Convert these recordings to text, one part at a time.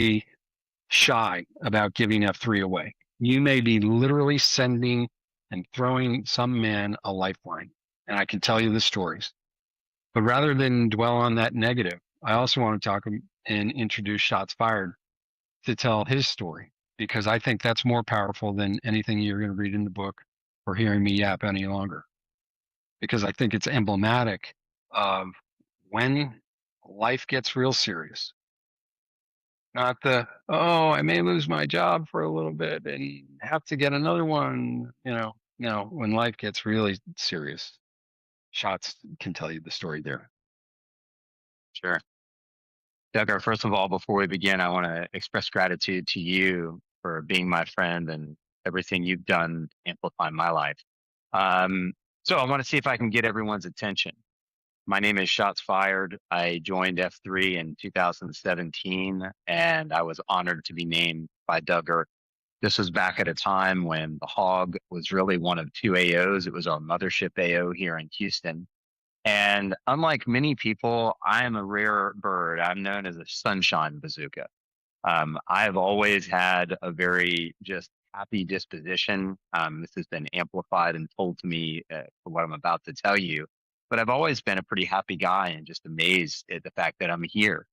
be shy about giving F3 away. You may be literally sending and throwing some man a lifeline. And I can tell you the stories. But rather than dwell on that negative, I also want to talk and introduce Shots Fired to tell his story, because I think that's more powerful than anything you're going to read in the book or hearing me yap any longer. Because I think it's emblematic of when life gets real serious. Not the, oh, I may lose my job for a little bit and have to get another one. No, when life gets really serious, Shots can tell you the story there. Sure. Doug, first of all, before we begin, I want to express gratitude to you for being my friend and everything you've done to amplify my life. Um, so I want to see if I can get everyone's attention. My name is Shots Fired. I joined F3 in 2017, and I was honored to be named by Duggar. This was back at a time when the Hog was really one of two AOs. It was our mothership AO here in Houston. And unlike many people, I am a rare bird. I'm known as a Sunshine Bazooka. I've always had a very just happy disposition. This has been amplified and told to me for what I'm about to tell you. But I've always been a pretty happy guy and just amazed at the fact that I'm here.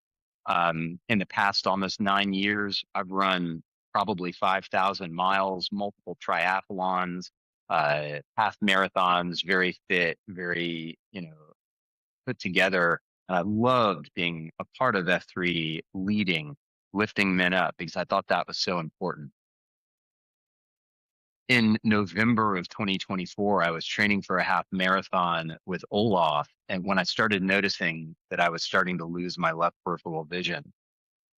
In the past almost 9 years, I've run probably 5,000 miles, multiple triathlons, half marathons, very fit, very, put together. And I loved being a part of F3, leading, lifting men up, because I thought that was so important. In November of 2024, I was training for a half marathon with Olaf. And when I started noticing that I was starting to lose my left peripheral vision,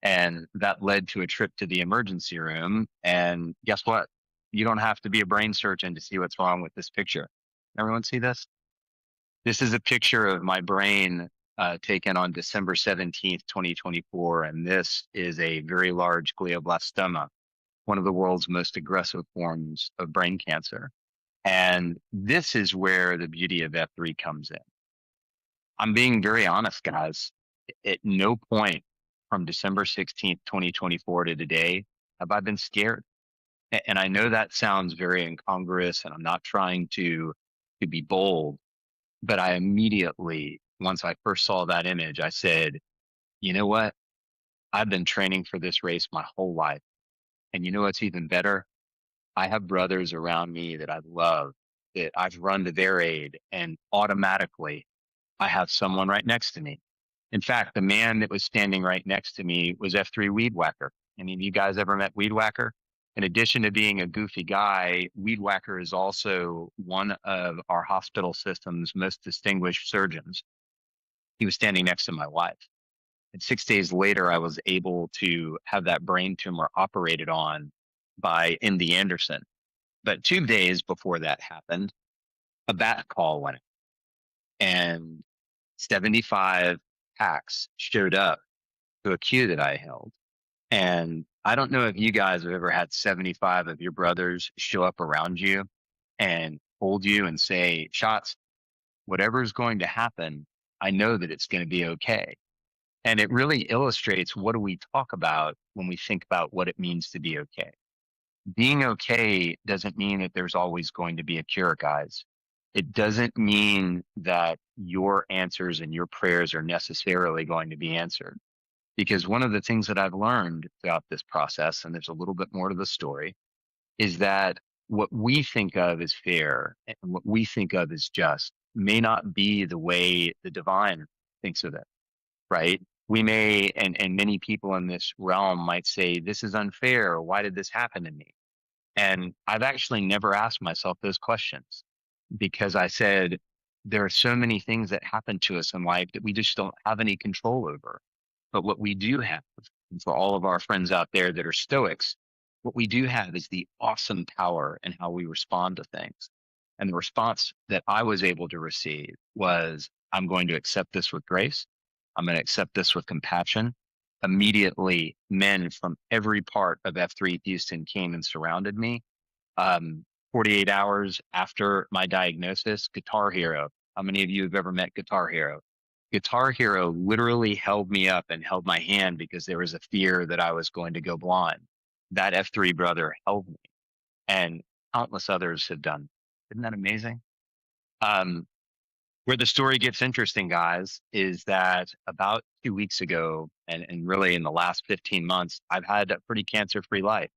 and that led to a trip to the emergency room. And guess what? You don't have to be a brain surgeon to see what's wrong with this picture. Everyone see this? This is a picture of my brain taken on December 17th, 2024. And this is a very large glioblastoma, one of the world's most aggressive forms of brain cancer. And this is where the beauty of F3 comes in. I'm being very honest, guys. At no point from December 16th, 2024 to today have I been scared. And I know that sounds very incongruous, and I'm not trying to be bold, but I immediately, once I first saw that image, I said, you know what? I've been training for this race my whole life. And you know what's even better? I have brothers around me that I love, that I've run to their aid, and automatically I have someone right next to me. In fact, the man that was standing right next to me was F3 Weed Whacker. Any of you guys ever met Weed Whacker? In addition to being a goofy guy, Weed Whacker is also one of our hospital system's most distinguished surgeons. He was standing next to my wife. And 6 days later, I was able to have that brain tumor operated on by MD Anderson. But 2 days before that happened, a bat call went in, and 75 packs showed up to a queue that I held. And I don't know if you guys have ever had 75 of your brothers show up around you and hold you and say, Shots, whatever's going to happen, I know that it's going to be okay. And it really illustrates, what do we talk about when we think about what it means to be okay? Being okay doesn't mean that there's always going to be a cure, guys. It doesn't mean that your answers and your prayers are necessarily going to be answered. Because one of the things that I've learned throughout this process, and there's a little bit more to the story, is that what we think of as fair and what we think of as just may not be the way the divine thinks of it, right? We may, and many people in this realm might say, this is unfair. Why did this happen to me? And I've actually never asked myself those questions, because I said, there are so many things that happen to us in life that we just don't have any control over. But what we do have, and for all of our friends out there that are Stoics, what we do have is the awesome power in how we respond to things. And the response that I was able to receive was, I'm going to accept this with grace. I'm going to accept this with compassion. Immediately, men from every part of F3 Houston came and surrounded me. 48 hours after my diagnosis, Guitar Hero. How many of you have ever met Guitar Hero? Guitar Hero literally held me up and held my hand because there was a fear that I was going to go blind. That F3 brother held me, and countless others have done. Isn't that amazing? Um, where the story gets interesting, guys, is that about 2 weeks ago, and really in the last 15 months, I've had a pretty cancer-free life.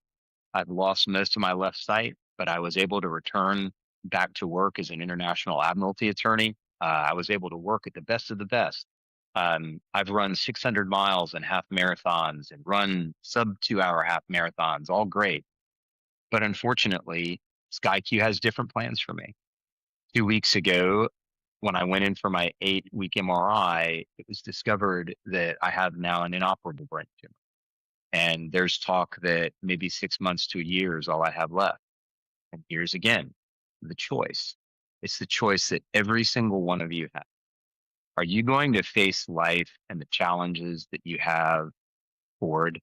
I've lost most of my left sight, but I was able to return back to work as an international admiralty attorney. I was able to work at the best of the best. I've run 600 miles and half marathons and run sub 2 hour half marathons, all great. But unfortunately, SkyQ has different plans for me. 2 weeks ago, when I went in for my 8 week MRI, it was discovered that I have now an inoperable brain tumor. And there's talk that maybe 6 months to a year is all I have left. And here's again the choice. It's the choice that every single one of you has. Are you going to face life and the challenges that you have forward,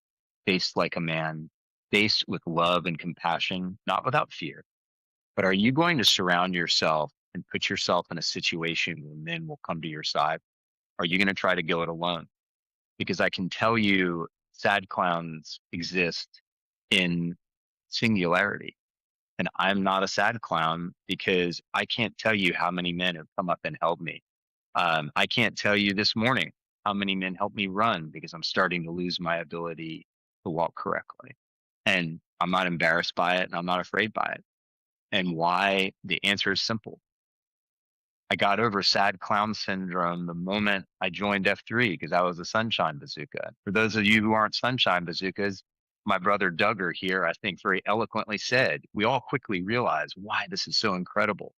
faced like a man, faced with love and compassion, not without fear? But are you going to surround yourself and put yourself in a situation where men will come to your side? Are you going to try to go it alone? Because I can tell you, sad clowns exist in singularity. And I'm not a sad clown because I can't tell you how many men have come up and helped me. I can't tell you this morning how many men helped me run because I'm starting to lose my ability to walk correctly. And I'm not embarrassed by it and I'm not afraid by it. And why? The answer is simple. I got over sad clown syndrome the moment I joined F3 because I was a Sunshine Bazooka. For those of you who aren't Sunshine Bazookas, my brother Duggar here, I think very eloquently said, we all quickly realize why this is so incredible.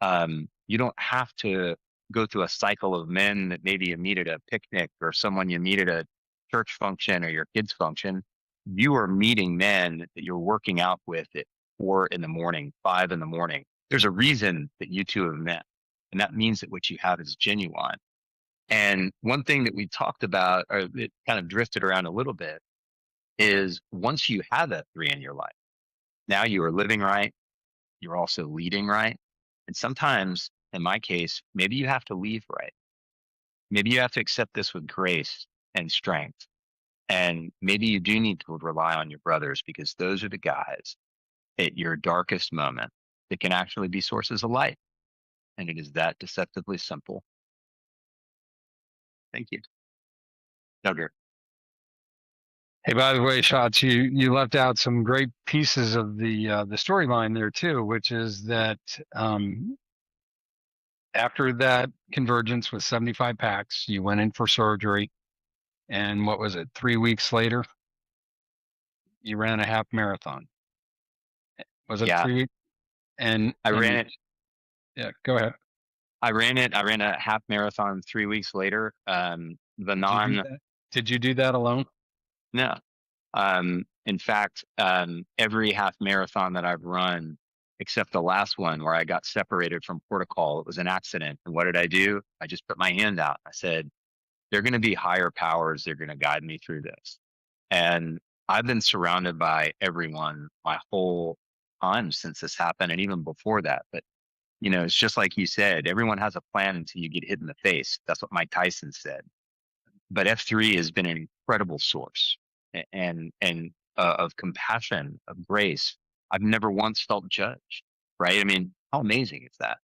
You don't have to go through a cycle of men that maybe you meet at a picnic or someone you meet at a church function or your kids function. You are meeting men that you're working out with at 4 in the morning, 5 in the morning. There's a reason that you two have met. And that means that what you have is genuine. And one thing that we talked about, or it kind of drifted around a little bit, is once you have that three in your life, now you are living right. You're also leading right. And sometimes, in my case, maybe you have to leave right. Maybe you have to accept this with grace and strength. And maybe you do need to rely on your brothers because those are the guys at your darkest moment that can actually be sources of light. And it is that deceptively simple. Thank you. Duggar. Hey, by the way, Shots, you left out some great pieces of the storyline there too, which is that after that convergence with 75 packs, you went in for surgery, and what was it? 3 weeks later, you ran a half marathon. Was it Yeah, 3 weeks? I ran it. Yeah, go ahead. I ran it. I ran a half marathon 3 weeks later. The Did you do non, that? Did you do that alone? no. In fact, every half marathon that I've run, except the last one where I got separated from protocol, it was an accident. And what did I do? I just put my hand out. I said, "They're going to be higher powers. They're going to guide me through this." And I've been surrounded by everyone my whole time since this happened, and even before that. But it's just like you said, everyone has a plan until you get hit in the face. That's what Mike Tyson said. But F3 has been an incredible source and of compassion, of grace. I've never once felt judged, right? I mean, how amazing is that?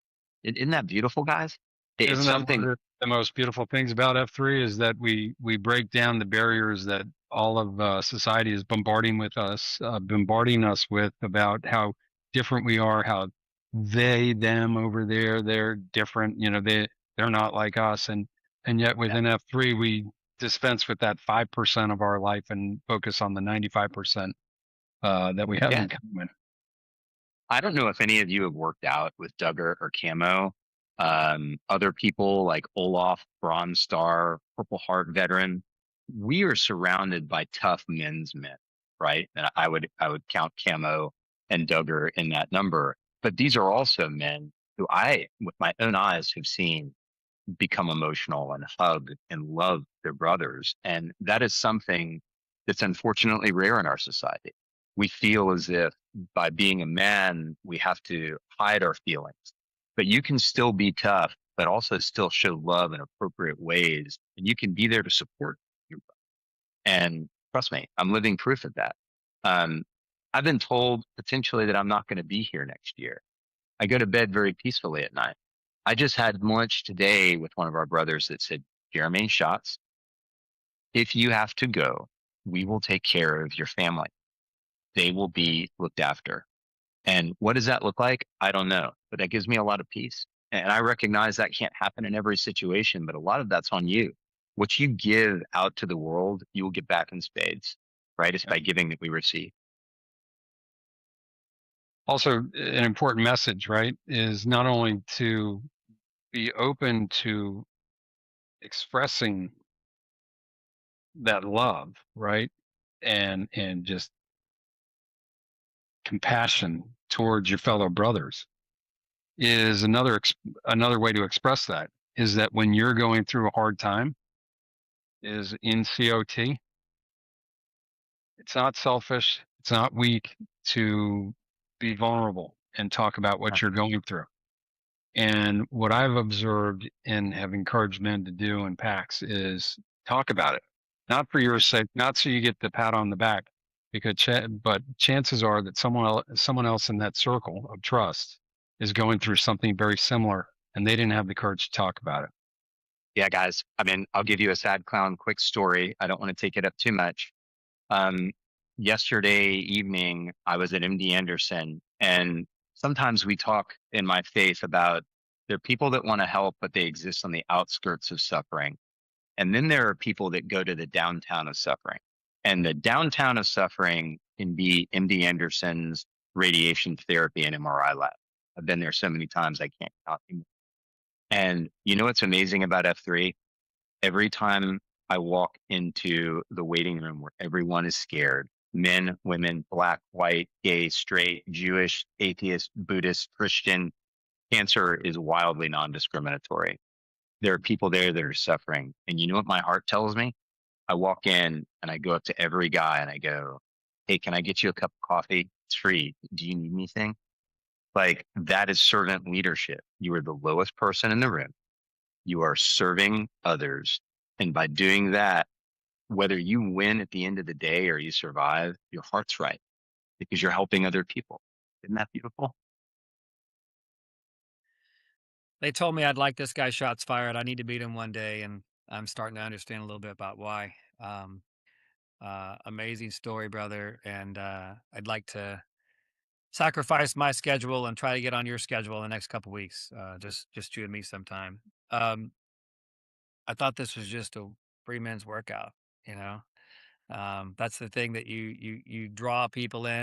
Isn't that beautiful, guys? It's Isn't that one something. of the most beautiful things about F3 is that we break down the barriers that all of society is bombarding us with about how different we are, how them over there, they're different, they're not like us. And yet within F3, we dispense with that 5% of our life and focus on the 95% that we have Yeah, in common. I don't know if any of you have worked out with Duggar or Camo. Other people like Olaf, Bronze Star, Purple Heart veteran. We are surrounded by tough men's men, right? And I would count Camo and Duggar in that number. But these are also men who I, with my own eyes, have seen become emotional and hug and love their brothers. And that is something that's unfortunately rare in our society. We feel as if by being a man, we have to hide our feelings. But you can still be tough, but also still show love in appropriate ways. And you can be there to support your and trust me, I'm living proof of that. Um, I've been told potentially that I'm not going to be here next year. I go to bed very peacefully at night. I just had lunch today with one of our brothers that said, Jeremy Schatz, if you have to go, we will take care of your family. They will be looked after. And what does that look like? I don't know, but that gives me a lot of peace. And I recognize that can't happen in every situation, but a lot of that's on you. What you give out to the world, you will get back in spades, right? It's Yeah. by giving that we receive. Also, an important message, right, is not only to be open to expressing that love, right, and just compassion towards your fellow brothers is another way to express that is that when you're going through a hard time is in COT. It's not selfish. It's not weak to be vulnerable and talk about what you're going through. And what I've observed and have encouraged men to do in packs is talk about it, not for your sake, not so you get the pat on the back, because but chances are that someone else in that circle of trust is going through something very similar, and they didn't have the courage to talk about it. Yeah, guys. I mean, I'll give you a sad clown quick story. I don't want to take it up too much. Um, Yesterday evening, I was at MD Anderson, and sometimes we talk in my faith about there are people that want to help, but they exist on the outskirts of suffering. And then there are people that go to the downtown of suffering. And the downtown of suffering can be MD Anderson's radiation therapy and MRI lab. I've been there so many times, I can't count anymore. And you know what's amazing about F3? Every time I walk into the waiting room where everyone is scared, men, women, black, white, gay, straight, Jewish, atheist, Buddhist, Christian, cancer is wildly non-discriminatory. There are people there that are suffering. And you know what my heart tells me? I walk in and I go up to every guy and I go, hey, can I get you a cup of coffee? It's free. Do you need anything? Like that is servant leadership. You are the lowest person in the room. You are serving others. And by doing that, whether you win at the end of the day or you survive, your heart's right because you're helping other people. Isn't that beautiful? They told me I'd like this guy shots fired. I need to meet him one day, and I'm starting to understand a little bit about why. Amazing story, brother. And I'd like to sacrifice my schedule and try to get on your schedule in the next couple weeks. Just you and me sometime. Um, I thought this was just a free men's workout. You know, that's the thing that you draw people in